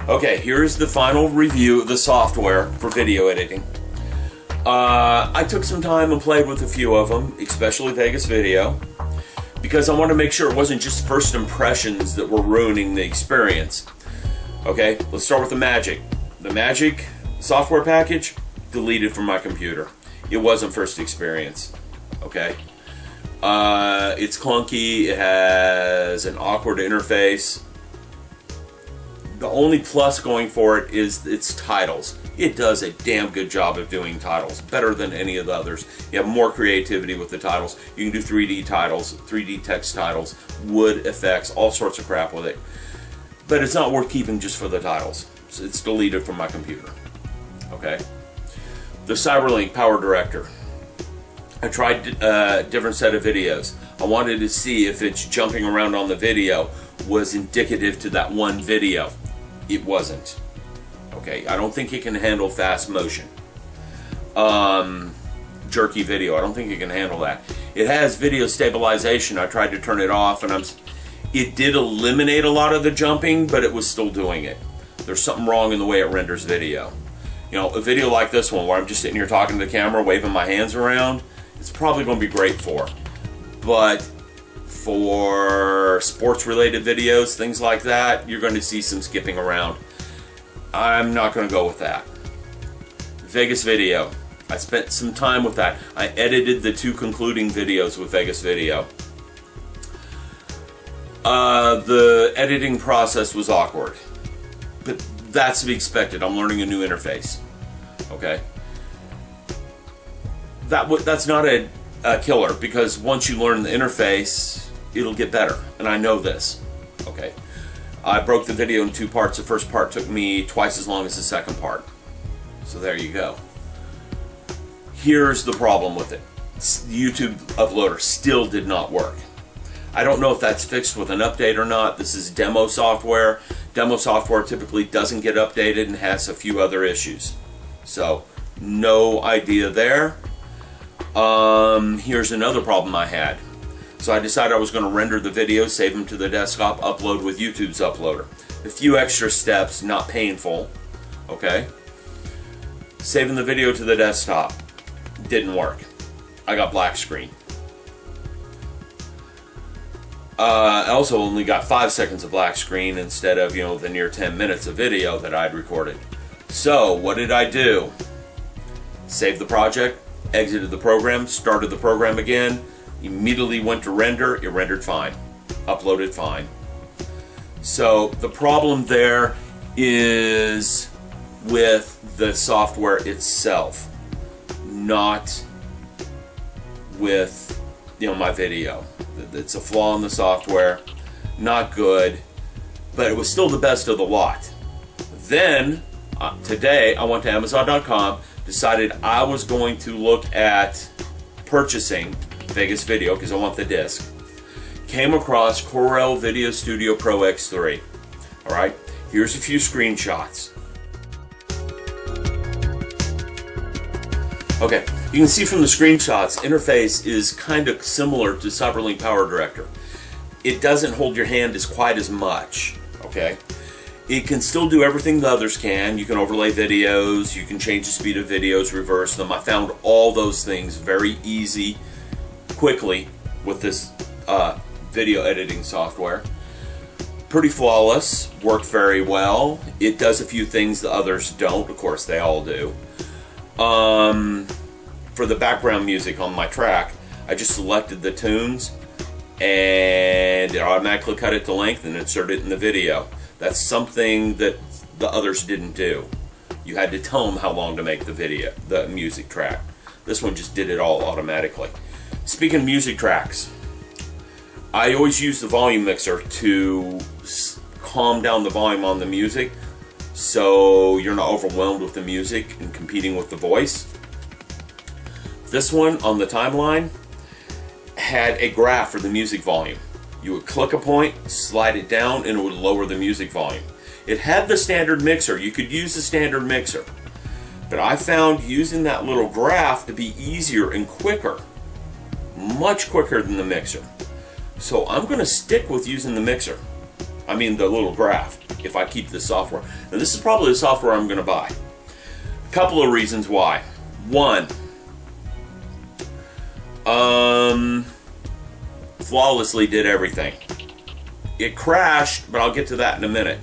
Okay, here's the final review of the software for video editing. I took some time and played with a few of them, especially Vegas Video, because I wanted to make sure it wasn't just first impressions that were ruining the experience. Okay, let's start with the Magic. The Magic software package, deleted from my computer. It wasn't first experience. Okay, it's clunky, it has an awkward interface. The only plus going for it is its titles. It does a damn good job of doing titles, better than any of the others. You have more creativity with the titles. You can do 3D titles, 3D text titles, wood effects, all sorts of crap with it. But it's not worth keeping just for the titles. It's deleted from my computer. Okay. The Cyberlink Power Director. I tried a different set of videos. I wanted to see if it's jumping around on the video was indicative to that one video. It wasn't. Okay, I don't think it can handle fast motion. Jerky video, I don't think it can handle that. It has video stabilization. I tried to turn it off and it did eliminate a lot of the jumping, but it was still doing it. There's something wrong in the way it renders video. You know, a video like this one where I'm just sitting here talking to the camera, waving my hands around, it's probably going to be great for. But for sports related videos, things like that, you're going to see some skipping around. I'm not going to go with that. Vegas Video. I spent some time with that. I edited the 2 concluding videos with Vegas Video. The editing process was awkward, but that's to be expected. I'm learning a new interface. Okay. That's not a killer, because once you learn the interface, it'll get better, and I know this. Okay. I broke the video in 2 parts. The first part took me twice as long as the second part. So there you go. Here's the problem with it. The YouTube uploader still did not work. I don't know if that's fixed with an update or not. This is demo software. Demo software typically doesn't get updated and has a few other issues. So, no idea there. Here's another problem I had. So I decided I was going to render the video, save them to the desktop, upload with YouTube's uploader. A few extra steps, not painful. Okay. Saving the video to the desktop. Didn't work. I got black screen. I also only got 5 seconds of black screen instead of, the near 10 minutes of video that I'd recorded. So, what did I do? Saved the project, exited the program, started the program again, immediately went to render, it rendered fine. Uploaded fine. So, the problem there is with the software itself, not with my video. It's a flaw in the software, not good, but it was still the best of the lot. Then today I went to Amazon.com, decided I was going to look at purchasing Vegas Video because I want the disc. Came across Corel VideoStudio Pro X3. Alright, here's a few screenshots. Okay, you can see from the screenshots, interface is kind of similar to Cyberlink Power Director. It doesn't hold your hand as quite as much, okay? It can still do everything the others can. You can overlay videos, you can change the speed of videos, reverse them. I found all those things very easy, quickly, with this video editing software. Pretty flawless, worked very well. It does a few things the others don't, of course they all do. For the background music on my track, I just selected the tunes and it automatically cut it to length and inserted it in the video. That's something that the others didn't do. You had to tell them how long to make the music track. This one just did it all automatically. Speaking of music tracks, I always use the volume mixer to calm down the volume on the music so you're not overwhelmed with the music and competing with the voice. This one on the timeline had a graph for the music volume. You would click a point, slide it down, and it would lower the music volume. It had the standard mixer. You could use the standard mixer. But I found using that little graph to be easier and quicker. Much quicker than the mixer. So I'm going to stick with using the mixer. I mean the little graph. if I keep this software. And this is probably the software I'm going to buy. A couple of reasons why. One, flawlessly did everything. It crashed, but I'll get to that in a minute.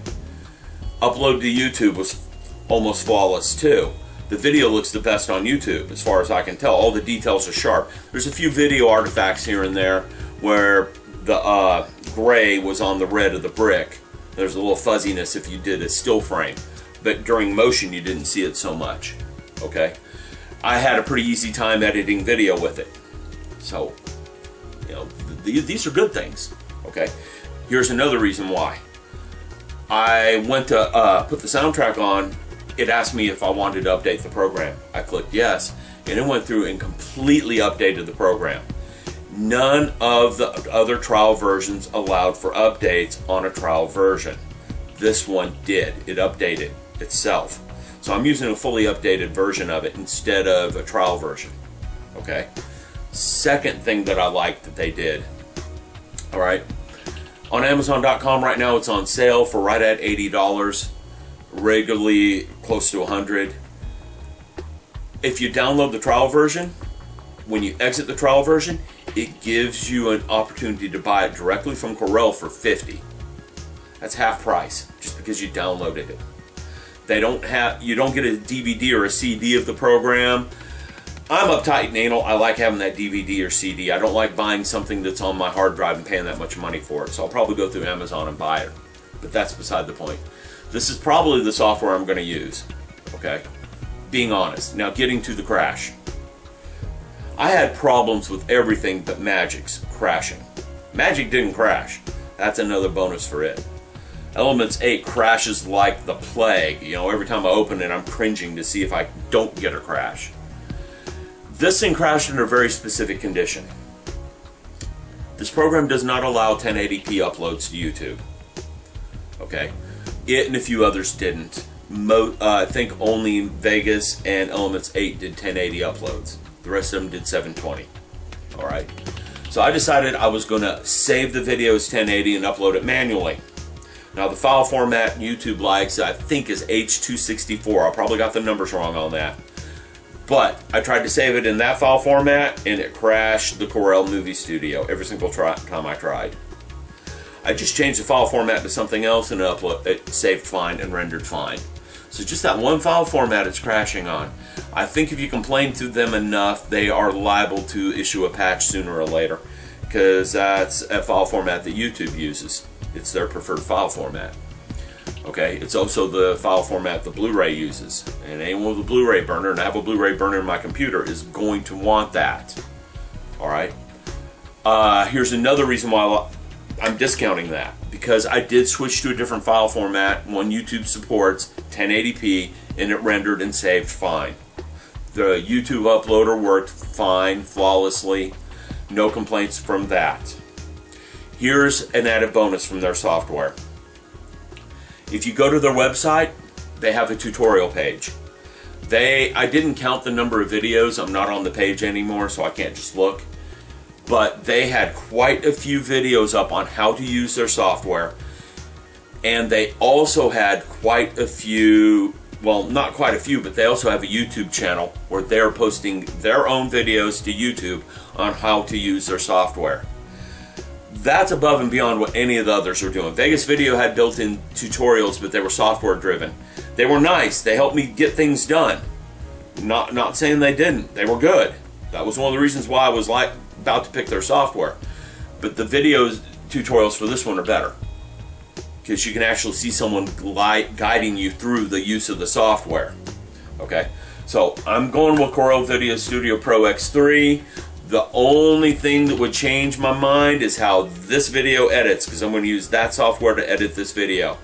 Upload to YouTube was almost flawless too. The video looks the best on YouTube as far as I can tell. All the details are sharp. There's a few video artifacts here and there where the gray was on the red of the brick. There's a little fuzziness if you did a still frame, but during motion you didn't see it so much. Okay, I had a pretty easy time editing video with it, so you know these are good things. Okay, here's another reason why. I went to put the soundtrack on. It asked me if I wanted to update the program. I clicked yes, and it went through and completely updated the program. None of the other trial versions allowed for updates on a trial version. This one did. It updated itself. So I'm using a fully updated version of it instead of a trial version. Okay. Second thing that I like that they did. Alright. On Amazon.com right now it's on sale for right at $80. Regularly close to $100. If you download the trial version, when you exit the trial version, it gives you an opportunity to buy it directly from Corel for $50. That's half price just because you downloaded it. You don't get a DVD or a CD of the program. I'm uptight and anal. I like having that DVD or CD. I don't like buying something that's on my hard drive and paying that much money for it. So I'll probably go through Amazon and buy it. But that's beside the point. This is probably the software I'm going to use. Okay? Being honest. Now getting to the crash. I had problems with everything but Magic's crashing. Magic didn't crash. That's another bonus for it. Elements 8 crashes like the plague. You know, every time I open it, I'm cringing to see if I don't get a crash. This thing crashed in a very specific condition. This program does not allow 1080p uploads to YouTube. Okay? It and a few others didn't. I think only Vegas and Elements 8 did 1080 uploads. The rest of them did 720. Alright. So I decided I was going to save the video as 1080 and upload it manually. Now the file format YouTube likes, I think, is H264. I probably got the numbers wrong on that. But I tried to save it in that file format and it crashed the Corel Movie Studio every single time I tried. I just changed the file format to something else and it saved fine and rendered fine. So just that one file format it's crashing on. I think if you complain to them enough, they are liable to issue a patch sooner or later, because that's a file format that YouTube uses. It's their preferred file format. Okay, it's also the file format the Blu-ray uses. And anyone with a Blu-ray burner, and I have a Blu-ray burner in my computer, is going to want that. Alright? Here's another reason why I'm discounting that. Because I did switch to a different file format, one YouTube supports, 1080p, and it rendered and saved fine. The YouTube uploader worked fine, flawlessly, no complaints from that. Here's an added bonus from their software. If you go to their website, they have a tutorial page. I didn't count the number of videos, I'm not on the page anymore, so I can't just look. But they had quite a few videos up on how to use their software. And they also had quite a few, well, not quite a few, but they also have a YouTube channel where they're posting their own videos to YouTube on how to use their software. That's above and beyond what any of the others are doing. Vegas Video had built-in tutorials, but they were software driven. They were nice. They helped me get things done. Not saying they didn't. They were good. That was one of the reasons why I was about to pick their software. But the tutorials for this one are better, because you can actually see someone guiding you through the use of the software. Okay, so I'm going with Corel VideoStudio Pro X3. The only thing that would change my mind is how this video edits, because I'm going to use that software to edit this video.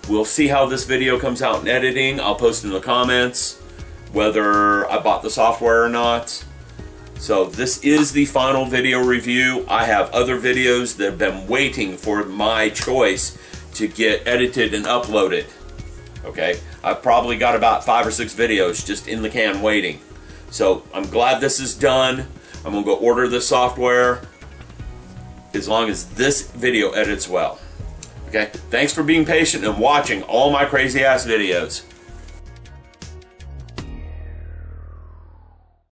We'll see how this video comes out in editing. I'll post in the comments whether I bought the software or not. So this is the final video review. I have other videos that have been waiting for my choice to get edited and uploaded. Okay, I've probably got about 5 or 6 videos just in the can waiting. So I'm glad this is done. I'm going to go order this software as long as this video edits well. Okay? Thanks for being patient and watching all my crazy ass videos.